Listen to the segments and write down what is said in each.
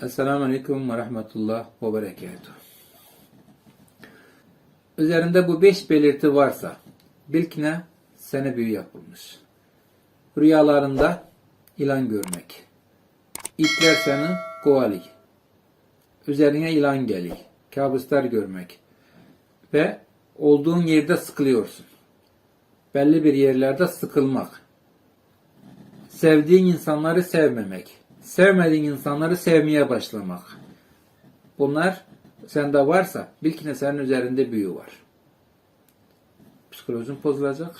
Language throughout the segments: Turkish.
Esselamu Aleyküm ve Rahmetullah ve Berekatuhu. Üzerinde bu 5 belirti varsa bil ki ne? Sana büyü yapılmış. Rüyalarında ilan görmek. İtler seni kovali. Üzerine ilan geliyor. Kabuslar görmek. Ve olduğun yerde sıkılıyorsun. Belli bir yerlerde sıkılmak. Sevdiğin insanları sevmemek. Sevmediğin insanları sevmeye başlamak. Bunlar sende varsa bil ki ne senin üzerinde büyü var. Psikolojin bozulacak.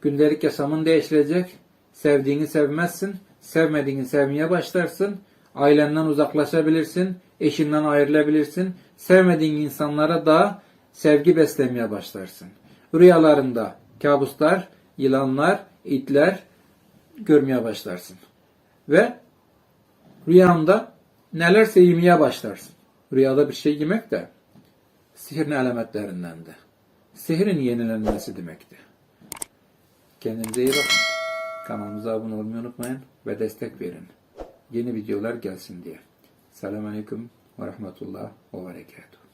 Gündelik yaşamın değiştirecek. Sevdiğini sevmezsin. Sevmediğini sevmeye başlarsın. Ailenden uzaklaşabilirsin. Eşinden ayrılabilirsin. Sevmediğin insanlara da sevgi beslemeye başlarsın. Rüyalarında kabuslar, yılanlar, itler görmeye başlarsın. Ve rüyanda nelerse yemeye başlarsın. Rüyada bir şey yemek de sihirin alametlerindendi. Sihirin yenilenmesi demekti. Kendinize iyi bakın. Kanalımıza abone olmayı unutmayın ve destek verin. Yeni videolar gelsin diye. Selamun Aleyküm ve Rahmetullah ve Berekatuhu.